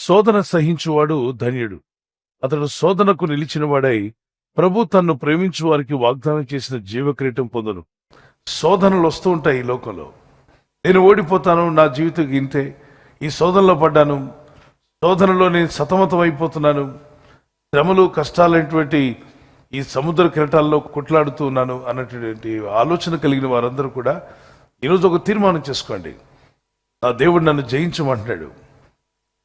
శోధన సహించువాడు ధన్యుడు. అతడు శోధనకు నిలిచినవాడై ప్రభు తన్ను ప్రేమించు వారికి వాగ్దానం చేసిన జీవకిరీటం పొందును. శోధనలు వస్తూ ఉంటాయి ఈ లోకంలో. నేను ఓడిపోతాను, నా జీవితం ఇంతే, ఈ శోధనలో పడ్డాను, శోధనలో నేను సతమతం అయిపోతున్నాను, శ్రమలు కష్టాలైనటువంటి ఈ సముద్ర కిరటాల్లో కొట్లాడుతూ ఉన్నాను అన్నటువంటి ఆలోచన కలిగిన వారందరూ కూడా ఈరోజు ఒక తీర్మానం చేసుకోండి. నా దేవుడు నన్ను జయించమంటున్నాడు.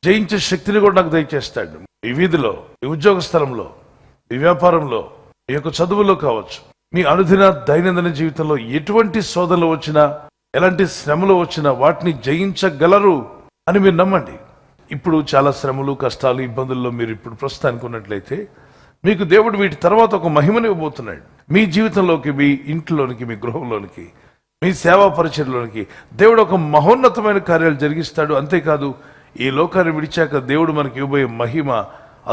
జయించే శక్తిని కూడా నాకు దయచేస్తాడు. మీ వీధిలో, మీ ఉద్యోగ స్థలంలో, మీ వ్యాపారంలో, మీ యొక్క చదువులో కావచ్చు, మీ అనుదిన దైనందిన జీవితంలో ఎటువంటి శోధనలు వచ్చినా, ఎలాంటి శ్రమలు వచ్చినా వాటిని జయించగలరు అని మీరు నమ్మండి. ఇప్పుడు చాలా శ్రమలు, కష్టాలు, ఇబ్బందుల్లో మీరు ఇప్పుడు ప్రస్తుతానికి ఉన్నట్లయితే మీకు దేవుడు వీటి తర్వాత ఒక మహిమను ఇవ్వబోతున్నాడు. మీ జీవితంలోకి, మీ ఇంట్లోనికి, మీ గృహంలోనికి, మీ సేవా పరిచయంలోనికి దేవుడు ఒక మహోన్నతమైన కార్యాలు జరిగిస్తాడు. అంతేకాదు, ఈ లోకాన్ని విడిచాక దేవుడు మనకి ఇవ్వబోయే మహిమ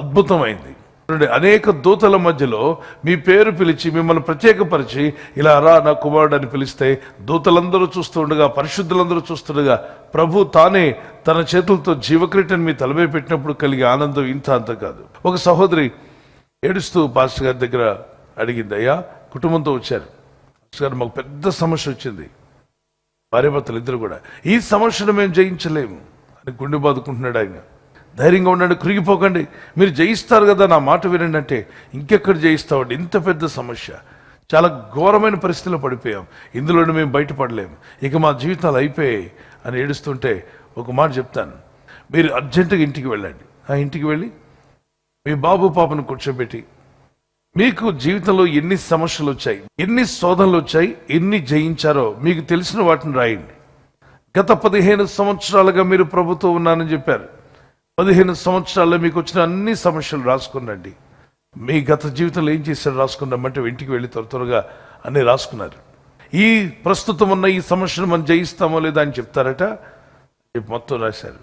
అద్భుతమైంది. అనేక దూతల మధ్యలో మీ పేరు పిలిచి మిమ్మల్ని ప్రత్యేకపరిచి ఇలా రా నా కుమారుడు అని పిలిస్తే దూతలందరూ చూస్తుండగా, పరిశుద్ధులందరూ చూస్తుండగా ప్రభు తానే తన చేతులతో జీవక్రీటని మీ తలపై పెట్టినప్పుడు కలిగే ఆనందం ఇంత అంత కాదు. ఒక సహోదరి ఏడుస్తూ పాస్టర్ గారి దగ్గర అడిగింది, అయ్యా కుటుంబంతో వచ్చారు పాస్టర్ గారు, మాకు పెద్ద సమస్య వచ్చింది, భార్యాభర్తలు ఇద్దరు కూడా, ఈ సమస్యను మేము జయించలేము అని గుండె బాదుకుంటున్నాడు. ఆయన ధైర్యంగా ఉండండి, కృంగిపోకండి, మీరు జయిస్తారు కదా, నా మాట వినండి అంటే ఇంకెక్కడ జయిస్తామండి, ఇంత పెద్ద సమస్య, చాలా ఘోరమైన పరిస్థితిలో పడిపోయాం, ఇందులోనే మేము బయటపడలేము, ఇక మా జీవితాలు అయిపోయాయి అని ఏడుస్తుంటే ఒక మాట చెప్తాను, మీరు అర్జెంటుగా ఇంటికి వెళ్ళండి. ఆ ఇంటికి వెళ్ళి మీ బాబు పాపను కూర్చోబెట్టి మీకు జీవితంలో ఎన్ని సమస్యలు వచ్చాయి, ఎన్ని శోధనలు వచ్చాయి, ఎన్ని జయించారో మీకు తెలిసిన వాటిని రాయండి. గత 15 సంవత్సరాలుగా మీరు ప్రభుతో ఉన్నానని చెప్పారు. 15 సంవత్సరాల్లో మీకు వచ్చిన అన్ని సమస్యలు రాసుకున్నాండి. మీ గత జీవితంలో ఏం చేశారు రాసుకున్నామంటే ఇంటికి వెళ్ళి త్వరగా అన్నీ రాసుకున్నారు. ఈ ప్రస్తుతం ఉన్న ఈ సమస్యను మనం జయిస్తామో లేదా అని చెప్తారట. మొత్తం రాశారు.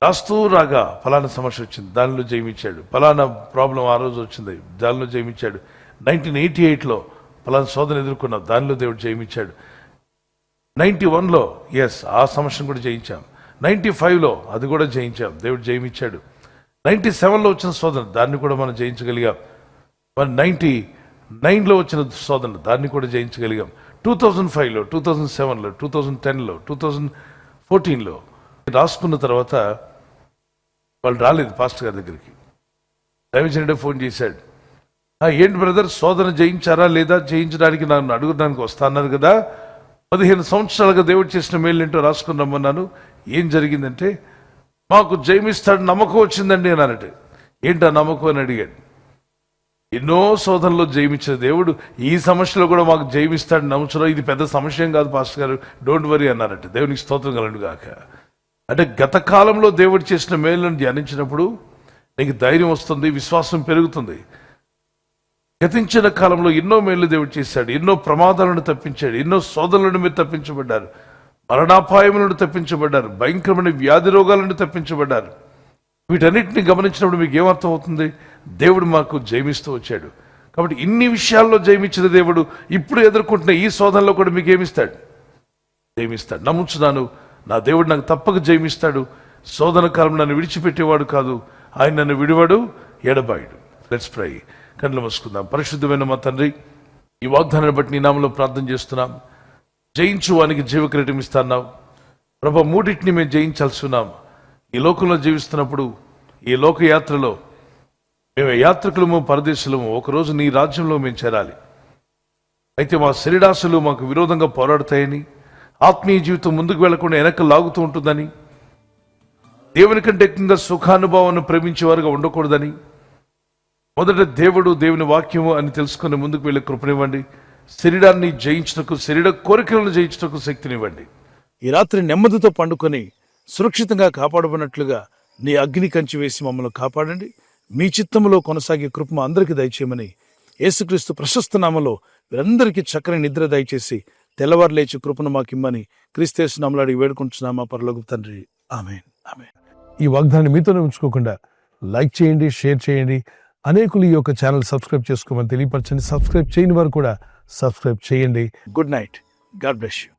రాస్తూ రాగా ఫలానా సమస్య వచ్చింది, దానిలో జయమిచ్చాడు. ఫలానా ప్రాబ్లం ఆ రోజు వచ్చింది, దానిలో జయమిచ్చాడు. 1988లో ఫలానా శోధన ఎదుర్కొన్నాం, దానిలో దేవుడు జయమిచ్చాడు. 91లో ఆ సమస్యను కూడా జయించాం. 95లో అది కూడా జయించాం, దేవుడు జయమిచ్చాడు. 97లో వచ్చిన శోధన, దాన్ని కూడా మనం జయించగలిగాం. 99లో వచ్చిన శోధన, దాన్ని కూడా జయించగలిగాం. 2005లో, 2007లో, 2010లో, 2014లో రాసుకున్న తర్వాత వాళ్ళు రాలేదు పాస్టర్ గారి దగ్గరికి. దైవజనుడే ఫోన్ చేశాడు, ఏంటి బ్రదర్ శోధన జయించారా లేదా, జయించడానికి నన్ను అడుగుడానికి వస్తాన్నారు కదా, 15 సంవత్సరాలుగా దేవుడు చేసిన మేలు ఏంటో రాసుకుని రమ్మన్నాను, ఏం జరిగిందంటే మాకు జయమిస్తాడు నమ్మకం వచ్చిందండి అన్నారట. ఏంటా నమ్మకం అని అడిగాడు. ఎన్నో శోధనలో జయమిచ్చిన దేవుడు ఈ సమస్యలో కూడా మాకు జయమిస్తాడు నమ్ముచడం, ఇది పెద్ద సమస్య ఏం కాదు పాస్టర్ గారు, డోంట్ వరీ అన్నారట. దేవునికి స్తోత్రం కలండు గాక. అంటే గత కాలంలో దేవుడు చేసిన మేలును ధ్యానించినప్పుడు నీకు ధైర్యం వస్తుంది, విశ్వాసం పెరుగుతుంది. గతించిన కాలంలో ఎన్నో మేలు దేవుడు చేశాడు, ఎన్నో ప్రమాదాలను తప్పించాడు, ఎన్నో శోధనలను మీరు తప్పించబడ్డారు, మరణాపాయములను తప్పించబడ్డారు, భయంకరమైన వ్యాధి రోగాలను తప్పించబడ్డారు. వీటన్నిటిని గమనించినప్పుడు మీకు ఏమర్థం అవుతుంది, దేవుడు మాకు జయమిస్తూ వచ్చాడు. కాబట్టి ఇన్ని విషయాల్లో జయమిచ్చిన దేవుడు ఇప్పుడు ఎదుర్కొంటున్న ఈ శోధనలో కూడా మీకు ఏమిస్తాడు, జయమిస్తాడు. నమ్ముచున్నాను, నా దేవుడు నాకు తప్పక జయమిస్తాడు. శోధన కాలం నన్ను విడిచిపెట్టేవాడు కాదు, ఆయన నన్ను విడివాడు, ఎడబాయుడు. Let's pray. కళ్ళు మూసుకుందాం. పరిశుద్ధమైన మా తండ్రి, ఈ వాగ్దానాన్ని బట్టి నీ నామములో ప్రార్థన చేస్తున్నాం. జయించు వానికి జీవకిరీటం ఇస్తున్నావు ప్రభా. మూడింటిని మేము జయించాల్సి ఉన్నాం. ఈ లోకంలో జీవిస్తున్నప్పుడు, ఈ లోకయాత్రలో మేము యాత్రికులము, పరదేశులము, ఒకరోజు నీ రాజ్యంలో మేము చేరాలి. అయితే మా శరీరాశలు మాకు విరోధంగా పోరాడతాయని, ఆత్మీయ జీవితం ముందుకు వెళ్లకుండా వెనక్కి లాగుతూ ఉంటుందని, దేవుని కంటే ఎక్కువగా సుఖానుభవాన్ని ప్రేమించేవారుగా ఉండకూడదని, మొదట దేవుడు, దేవుని వాక్యము అని తెలుసుకుని ముందుకు వెళ్ళే కృపనివ్వండి. శరీరాన్ని జయించుటకు, శరీర కోరికలను జయించుటకు శక్తినివ్వండి. ఈ రాత్రి నెమ్మదితో పండుకొని సురక్షితంగా కాపాడబడినట్లుగా నీ అగ్ని కంచి వేసి మమ్మల్ని కాపాడండి. మీ చిత్తములో కొనసాగే కృప అందరికీ దయచేయమని యేసుక్రీస్తు ప్రశస్త నామములో వీరందరికీ చక్కని నిద్ర దయచేసి తెల్లవారు లేచి కృపను మాకిమ్మని క్రీస్తు నామములో అడిగి వేడుకుంటున్నామా పరలోకపు తండ్రి. ఆమేన్, ఆమేన్. ఈ వాగ్దానాన్ని మీతోనే ఉంచుకోకుండా లైక్ చేయండి, షేర్ చేయండి. అనేకులు ఈ యొక్క ఛానల్ సబ్స్క్రైబ్ చేసుకోమని తెలియపరచండి. సబ్స్క్రైబ్ చేయని వారు కూడా సబ్స్క్రైబ్ చేయండి. Good night. God bless you.